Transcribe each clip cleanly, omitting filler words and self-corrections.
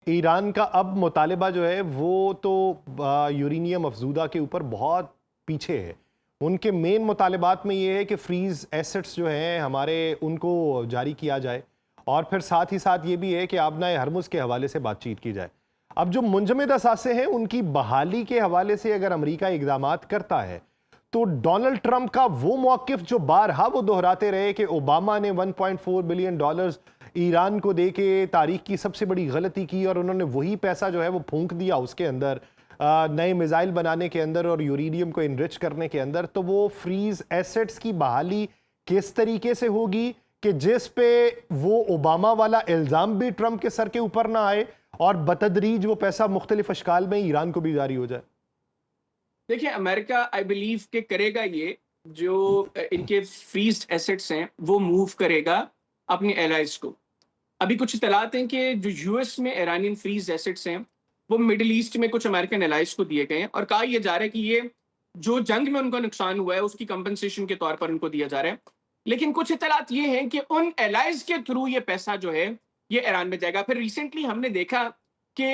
Iran का अब मुतालिबा जो है वो तो यूरेनियम अफजूदा के ऊपर बहुत पीछे है। उनके मेन मुतालिबात में ये है कि फ्रीज एसेट्स जो हैं हमारे उनको जारी किया जाए, और फिर साथ ही साथ ये भी है कि आबनाए हरमुज के हवाले से बातचीत की जाए। अब जो मुंजमद असासे हैं उनकी बहाली के हवाले से अगर अमरीका इकदाम करता है तो डोनाल्ड ट्रंप का वो मौकिफ जो बारहा वो दोहराते रहे कि ओबामा ने 1.4 बिलियन डॉलर्स ईरान को दे के तारीख की सबसे बड़ी गलती की, और उन्होंने वही पैसा जो है वो फूंक दिया उसके अंदर नए मिसाइल बनाने के अंदर और यूरेनियम को इनरिच करने के अंदर। तो वो फ्रीज एसेट्स की बहाली किस तरीके से होगी कि जिस पे वो ओबामा वाला इल्जाम भी ट्रंप के सर के ऊपर ना आए और बतदरीज वो पैसा मुख्तलिफ अशकाल में ईरान को भी जारी हो जाए। देखिए, अमेरिका आई बिलीव के करेगा ये, जो इनके फ्रीज्ड एसेट्स हैं वो मूव करेगा अपने एलाइज को। अभी कुछ इत्तलात हैं कि जो यूएस में ईरानियन फ्रीज एसेट्स हैं वो मिडिल ईस्ट में कुछ अमेरिकन एलाइज को दिए गए हैं, और कहा यह जा रहा है कि ये जो जंग में उनका नुकसान हुआ है उसकी कंपनसेशन के तौर पर उनको दिया जा रहा है। लेकिन कुछ इत्तलात ये हैं कि उन एलाइज के थ्रू ये पैसा जो है ये ईरान में जाएगा। फिर रिसेंटली हमने देखा कि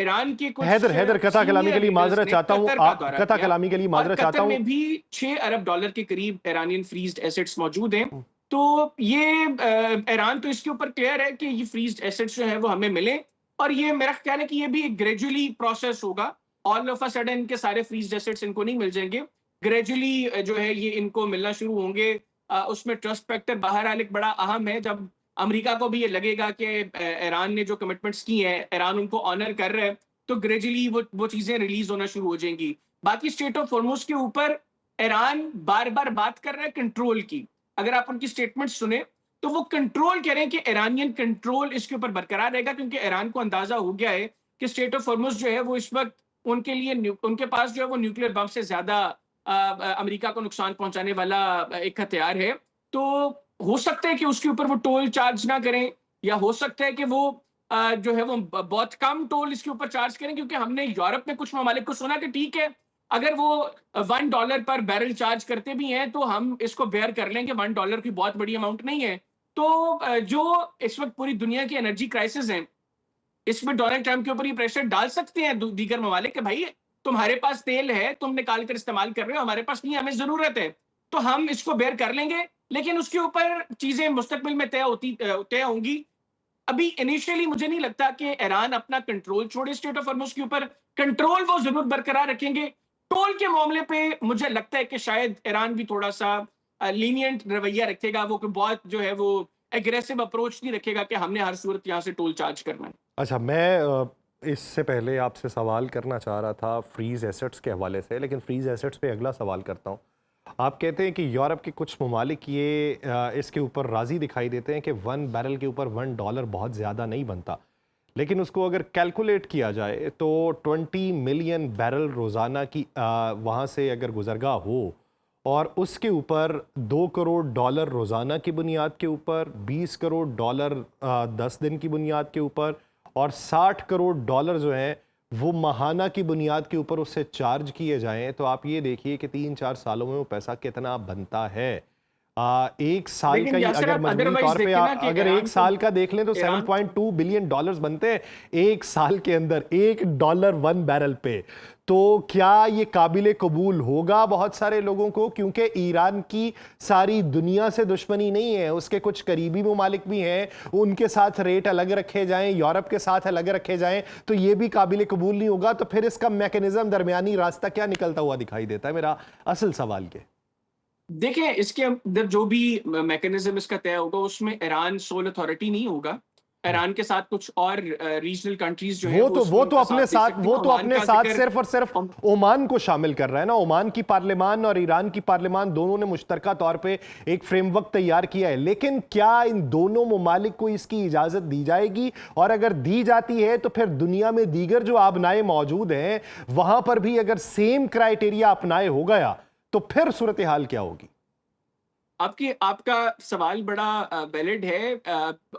ईरान के कुछ हैदर हैदर कता कलामी सीनियर के लिए लीडर्स माजरत ने चाहता हूँ, कतर का दौरा कता किया, कलामी के लिए और माजरत चाहता कतर हूँ। में भी 6 अरब डॉलर के करीब ईरानियन फ्रीज्ड एसेट्स मौजूद हैं। तो ये ईरान तो इसके ऊपर क्लियर है कि ये फ्रीज्ड एसेट्स जो है वो हमें मिले, और ये मेरा ख्याल है कि ये भी एक ग्रेजुअली प्रोसेस होगा। ऑल ऑफ अ सडन इनके सारे फ्रीज्ड एसेट्स इनको नहीं मिल जाएंगे, ग्रेजुअली जो है ये इनको मिलना शुरू होंगे। उसमें ट्रस्ट फैक्टर बहरहाल एक बड़ा अहम है। जब अमेरिका को भी ये लगेगा कि ईरान ने जो कमिटमेंट्स की हैं ईरान उनको ऑनर कर रहा है, तो ग्रेजुअली वो चीजें रिलीज होना शुरू हो जाएंगी। बाकी स्टेट ऑफ हॉर्मुज के ऊपर ईरान बार बार बात कर रहा है कंट्रोल की। अगर आप उनकी स्टेटमेंट सुने तो वो कंट्रोल कह रहे हैं कि ईरानियन कंट्रोल इसके ऊपर बरकरार रहेगा, क्योंकि ईरान को अंदाजा हो गया है कि स्टेट ऑफ हॉर्मुज जो है वो इस वक्त उनके लिए उनके पास जो है वो न्यूक्लियर बम से ज्यादा अमेरिका को नुकसान पहुंचाने वाला एक हथियार है। तो हो सकता है कि उसके ऊपर वो टोल चार्ज ना करें, या हो सकता है कि वो जो है वो बहुत कम टोल इसके ऊपर चार्ज करें, क्योंकि हमने यूरोप में कुछ ममालिक को सुना कि ठीक है, अगर वो $1 पर बैरल चार्ज करते भी हैं तो हम इसको बेयर कर लेंगे, $1 की बहुत बड़ी अमाउंट नहीं है। तो जो इस वक्त पूरी दुनिया की एनर्जी क्राइसिस है, इसमें डोनाल्ड ट्रंप के ऊपर ये प्रेशर डाल सकते हैं दीगर ममालिक कि भाई तुम्हारे पास तेल है, तुम निकाल कर इस्तेमाल कर रहे हो, हमारे पास नहीं, हमें जरूरत है, तो हम इसको बेयर कर लेंगे। लेकिन उसके ऊपर चीजें मुस्तकबिल में तय होंगी। अभी इनिशियली मुझे नहीं लगता कि ईरान अपना कंट्रोल छोड़े स्टेट ऑफ हॉर्मुज के ऊपर, कंट्रोल वो जरूर बरकरार रखेंगे। टोल के मामले पे मुझे लगता है कि शायद ईरान भी थोड़ा सा लीनियंट रवैया रखेगा, वो बहुत जो है वो एग्रेसिव अप्रोच नहीं रखेगा कि हमने हर सूरत यहाँ से टोल चार्ज करना है। अच्छा, मैं इससे पहले आपसे सवाल करना चाह रहा था फ्रीज एसेट्स के हवाले से, लेकिन फ्रीज एसेट्स पे अगला सवाल करता हूँ। आप कहते हैं कि यूरोप के कुछ ममालिक ये इसके ऊपर राज़ी दिखाई देते हैं कि 1 बैरल के ऊपर $1 बहुत ज़्यादा नहीं बनता, लेकिन उसको अगर कैलकुलेट किया जाए तो 20 मिलियन बैरल रोज़ाना की वहाँ से अगर गुजरगाह हो, और उसके ऊपर $2 करोड़ रोज़ाना की बुनियाद के ऊपर, $20 करोड़ 10 दिन की बुनियाद के ऊपर, और $60 करोड़ जो हैं वो माहाना की बुनियाद के ऊपर उससे चार्ज किए जाएं, तो आप ये देखिए कि 3-4 सालों में वो पैसा कितना बनता है। एक साल का लेकिन ही यासर अगर आप मजमूई अदरवाइज तौर पे देखें ना कि अगर एक ईरान को साल का देख लें तो ईरान 7.2 बिलियन डॉलर्स बनते हैं एक साल के अंदर, $1 1 बैरल पे। तो क्या ये काबिले कबूल होगा बहुत सारे लोगों को? क्योंकि ईरान की सारी दुनिया से दुश्मनी नहीं है, उसके कुछ करीबी ममालिक भी हैं, उनके साथ रेट अलग रखे जाएं, यूरोप के साथ अलग रखे जाएं, तो ये भी काबिले कबूल नहीं होगा। तो फिर इसका मैकेनिज्म, दरमियानी रास्ता क्या निकलता हुआ दिखाई देता है? मेरा असल सवाल ये। देखें, इसके अंदर जो भी मैकेनिज्म इसका तय होगा उसमें ईरान सोल अथॉरिटी नहीं होगा। ईरान के साथ कुछ और रीजनल कंट्रीज जो हैं वो उसमें वो तो उनका अपने साथ दे साथ सकती वो हैं। तो ओमान अपने का साथ जिक्र सिर्फ और सिर्फ हम ओमान को शामिल कर रहा है ना। ओमान की पार्लियामान और ईरान की पार्लियामान दोनों ने मुश्तरका तौर पे एक फ्रेमवर्क तैयार किया है, लेकिन क्या इन दोनों ममालिक को इसकी इजाजत दी जाएगी? और अगर दी जाती है तो फिर दुनिया में दीगर जो आबनाए मौजूद हैं वहां पर भी अगर सेम क्राइटेरिया अपनाए हो गया तो फिर सूरत हाल क्या होगी? आपका सवाल बड़ा वैलिड है,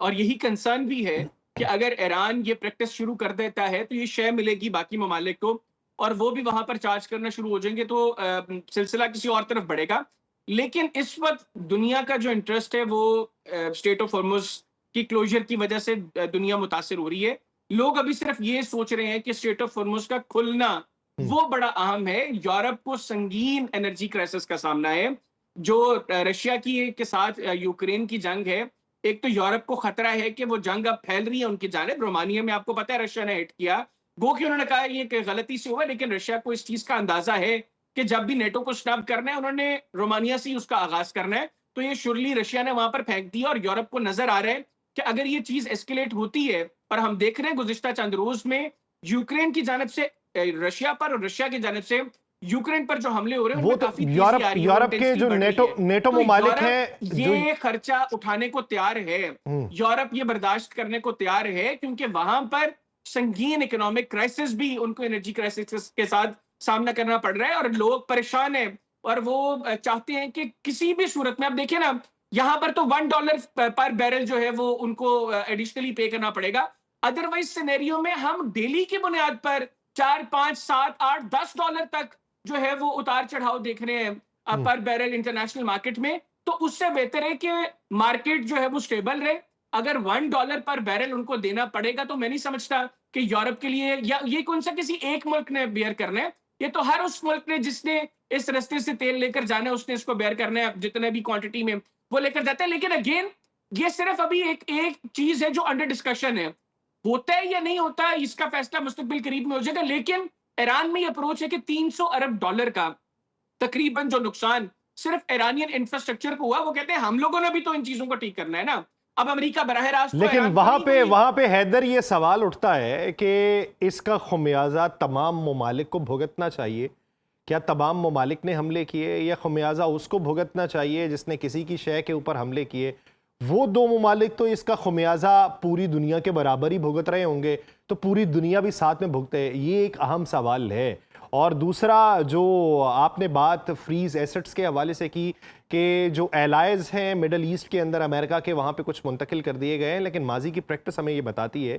और यही कंसर्न भी है कि अगर ईरान ये प्रैक्टिस शुरू कर देता है तो ये शय मिलेगी बाकी ममालिक को, और वो भी वहां पर चार्ज करना शुरू हो जाएंगे, तो सिलसिला किसी और तरफ बढ़ेगा। लेकिन इस वक्त दुनिया का जो इंटरेस्ट है वो स्टेट ऑफ हॉर्मुज की क्लोजर की वजह से दुनिया मुतासिर हो रही है। लोग अभी सिर्फ ये सोच रहे हैं कि स्ट्रेट ऑफ हॉर्मुज का खुलना हम्म, वो बड़ा अहम है। यूरोप को संगीन एनर्जी क्राइसिस का सामना है। जो रशिया की के साथ यूक्रेन की जंग है, एक तो यूरोप को खतरा है कि वो जंग अब फैल रही है उनकी जानिब। रोमानिया में आपको पता है रशिया ने हिट किया, गो कि उन्होंने कहा ये गलती से हुआ, लेकिन रशिया को इस चीज का अंदाजा है कि जब भी नेटो को स्नब करना है उन्होंने रोमानिया से ही उसका आगाज करना है। तो ये शुरली रशिया ने वहां पर फेंक दिया और यूरोप को नजर आ रहा है कि अगर ये चीज एस्केलेट होती है, और हम देख रहे हैं गुज़िश्ता चंद रोज में यूक्रेन की जानिब से रशिया पर और रशिया की जानिब से यूक्रेन पर जो हमले हो रहे हैं वो उनमें तो काफी तेजी यूरोप आ रही है, वो यूरोप के इंटेंसिटी जो बढ़ रही नेटो है। नेटो तो ममालिक यूरोप हैं जो ये खर्चा उठाने को तैयार है, हम्म, यूरोप ये बर्दाश्त करने को तैयार है, क्योंकि वहां पर संगीन इकोनॉमिक क्राइसिस भी उनको एनर्जी क्राइसिस के साथ सामना करना पड़ रहा है और लोग परेशान हैं। और वो चाहते हैं कि किसी भी सूरत में, आप देखिए ना, यहाँ पर तो $1 पर बैरल जो है वो उनको एडिशनली पे करना पड़ेगा। अदरवाइज सिनेरियो में हम डेली की बुनियाद पर 4, 5, 7, 8, $10 तक जो है वो उतार चढ़ाव देख रहे हैं हम्म, पर बैरल इंटरनेशनल मार्केट में। तो उससे बेहतर है कि मार्केट जो है वो स्टेबल रहे। अगर $1 पर बैरल उनको देना पड़ेगा तो मैं नहीं समझता कि यूरोप के लिए, या ये कौन सा किसी एक मुल्क ने बेयर करना है, ये तो हर उस मुल्क ने जिसने इस रास्ते से तेल लेकर जाना है उसने इसको बेयर करना है, जितने भी क्वांटिटी में वो लेकर जाता है। लेकिन अगेन ये सिर्फ अभी एक एक चीज है जो अंडर डिस्कशन है, होता है या नहीं होता है इसका फैसला मुस्तकबिल करीब में हो जाएगा। लेकिन ईरान में ये अप्रोच है कि $300 अरब का तकरीबन जो नुकसान सिर्फ ईरानियन इंफ्रास्ट्रक्चर को हुआ, वो कहते हैं हम लोगों ने भी तो इन चीजों को ठीक करना है ना। अब अमेरिका बराह रास्त तो लेकिन ईरान को नहीं कोई। वहां पे हैदर ये सवाल उठता है कि इसका खमियाजा तमाम ममालिक को भुगतना चाहिए। क्या तमाम ममालिक ने हमले किए या खमियाजा उसको भुगतना चाहिए जिसने किसी की शय के ऊपर हमले किए? वो दो ममालिक तो इसका खमियाजा पूरी दुनिया के बराबर ही भुगत रहे होंगे, तो पूरी दुनिया भी साथ में भुगते, ये एक अहम सवाल है। और दूसरा जो आपने बात फ्रीज एसेट्स के हवाले से की कि जो एलाइज हैं मिडल ईस्ट के अंदर अमेरिका के, वहाँ पे कुछ मुंतकिल कर दिए गए हैं, लेकिन माजी की प्रैक्टिस हमें ये बताती है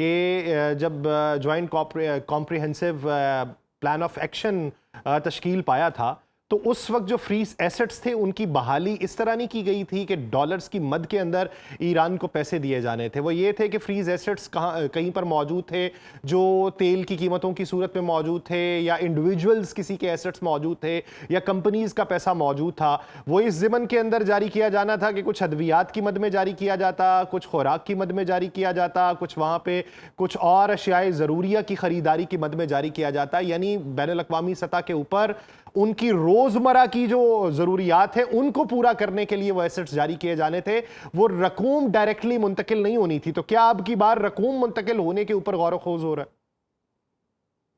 कि जब joint comprehensive plan of action तश्कील पाया था, तो उस वक्त जो फ्रीज एसेट्स थे उनकी बहाली इस तरह नहीं की गई थी कि डॉलर्स की मद के अंदर ईरान को पैसे दिए जाने थे। वो ये थे कि फ्रीज एसेट्स कहीं पर मौजूद थे जो तेल की कीमतों की सूरत में मौजूद थे, या इंडिविजुअल्स किसी के एसेट्स मौजूद थे, या कंपनीज का पैसा मौजूद था। वो इस ज़िमन के अंदर जारी किया जाना था कि कुछ अद्वियात की मद में जारी किया जाता, कुछ खुराक की मद में जारी किया जाता, कुछ वहाँ पे कुछ और अशियाए ज़रूरिया की ख़रीदारी की मद में जारी किया जाता। यानी बैनुल अक़वामी सतह के ऊपर उनकी रोजमर्रा की जो जरूरियात है उनको पूरा करने के लिए वो एसेट्स जारी किए जाने थे, वो रकूम डायरेक्टली मुंतकिल नहीं होनी थी। तो क्या अब की बार रकूम मुंतकिल होने के ऊपर गौर खोज हो रहा है?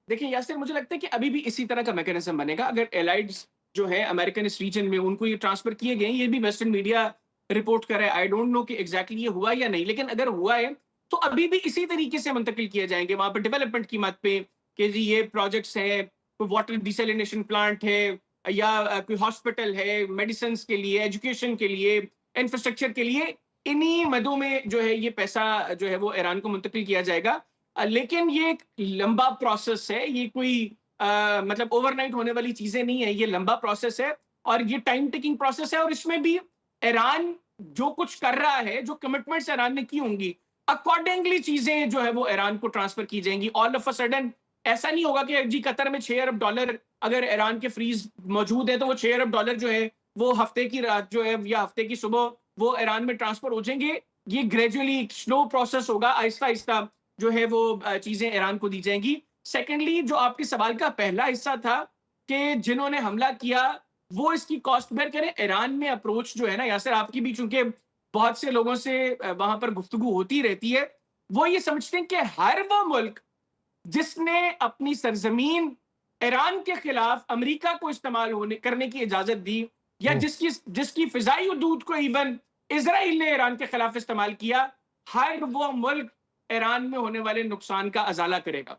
देखिए यासिर, मुझे लगता है कि अभी भी इसी तरह का मैकेनिज्म बनेगा। अगर एलाइड्स जो है अमेरिकन इस रीजन में उनको ये ट्रांसफर किए गए, ये भी वेस्टर्न मीडिया रिपोर्ट कर रहा है। आई डोंट नो कि एग्जैक्टली ये हुआ या नहीं, लेकिन अगर हुआ है तो अभी भी इसी तरीके से मुंतकिल किए जाएंगे वहां पर डेवलपमेंट की मत पे कि जी ये प्रोजेक्ट्स हैं, कोई वाटर डिसैलिनेशन प्लांट है, या कोई हॉस्पिटल है, मेडिसिन के लिए, एजुकेशन के लिए, इंफ्रास्ट्रक्चर के लिए, इन्हीं मदों में जो है ये पैसा जो है वो ईरान को मुंतकिल किया जाएगा। लेकिन ये एक लंबा प्रोसेस है, ये कोई मतलब ओवरनाइट होने वाली चीजें नहीं है, ये लंबा प्रोसेस है और ये टाइम टेकिंग प्रोसेस है। और इसमें भी ईरान जो कुछ कर रहा है, जो कमिटमेंट्स ईरान ने की होंगी, अकॉर्डिंगली चीजें जो है वो ईरान को ट्रांसफर की जाएंगी। ऑल ऑफ अ सडन ऐसा नहीं होगा कि जी कतर में $6 अरब अगर ईरान के फ्रीज मौजूद है तो वो $6 अरब जो है वो हफ्ते की रात जो है या हफ्ते की सुबह वो ईरान में ट्रांसफर हो जाएंगे। ये ग्रेजुअली स्लो प्रोसेस होगा, आहिस्ता आहिस्ता जो है वो चीजें ईरान को दी जाएंगी। सेकेंडली, जो आपके सवाल का पहला हिस्सा था कि जिन्होंने हमला किया वो इसकी कॉस्ट बेयर करें, ईरान में अप्रोच जो है ना यासिर, आपकी भी चूंकि बहुत से लोगों से वहां पर गुफ्तगू होती रहती है, वो ये समझते हैं कि हर वो मुल्क जिसने अपनी सरजमीन ईरान के खिलाफ अमेरिका को इस्तेमाल होने करने की इजाजत दी, या हम्म, जिसकी जिसकी फिजाई हदूद को इवन इसराइल ने ईरान के खिलाफ इस्तेमाल किया, हर वो मुल्क ईरान में होने वाले नुकसान का अजाला करेगा।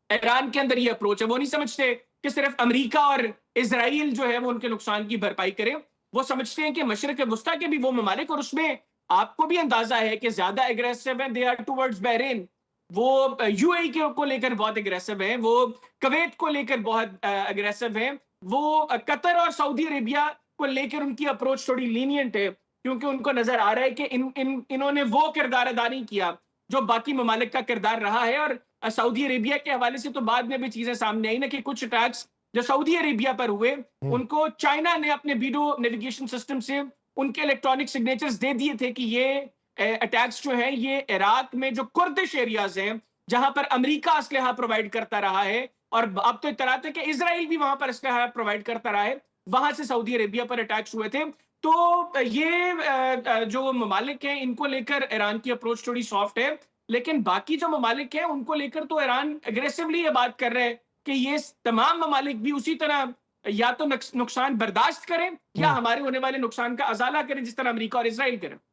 ईरान के अंदर ये अप्रोच है, वो नहीं समझते कि सिर्फ अमेरिका और इसराइल जो है वो उनके नुकसान की भरपाई करें। वो समझते हैं कि मशरक वस्ता के भी वो ममालिक, और उसमें आपको भी अंदाजा है कि ज्यादा एग्रेसिव है, दे आर टुवर्ड्स बहरीन, वो यूएई के को लेकर बहुत एग्रेसिव है, वो कवैत को लेकर बहुत एग्रेसिव है, वो कतर और सऊदी अरेबिया को लेकर उनकी अप्रोच थोड़ी लीनियंट है, क्योंकि उनको नजर आ रहा है कि इन्होंने वो किरदार अदा नहीं किया जो बाकी ममालिक का किरदार रहा है। और सऊदी अरेबिया के हवाले से तो बाद में भी चीजें सामने आई ना कि कुछ अटैक्स जो सऊदी अरेबिया पर हुए, उनको चाइना ने अपने वीडियो नेविगेशन सिस्टम से उनके इलेक्ट्रॉनिक सिग्नेचर्स दे दिए थे कि ये अटैक्स जो हैं ये इराक में जो कुर्दिश एरियाज हैं जहां पर अमेरिका असलहा प्रोवाइड करता रहा है, और अब तो इत्तला थे कि इजराइल भी वहां पर असलहा प्रोवाइड करता रहा है, वहां से सऊदी अरेबिया पर अटैक्स हुए थे। तो ये जो ममालिक हैं इनको लेकर ईरान की अप्रोच थोड़ी सॉफ्ट है, लेकिन बाकी जो ममालिक हैं उनको लेकर तो ईरान अग्रेसिवली ये बात कर रहे हैं कि ये तमाम ममालिक भी उसी तरह या तो नुकसान बर्दाश्त करें या हमारे होने वाले नुकसान का अजाला करें जिस तरह अमेरिका और इसराइल करें।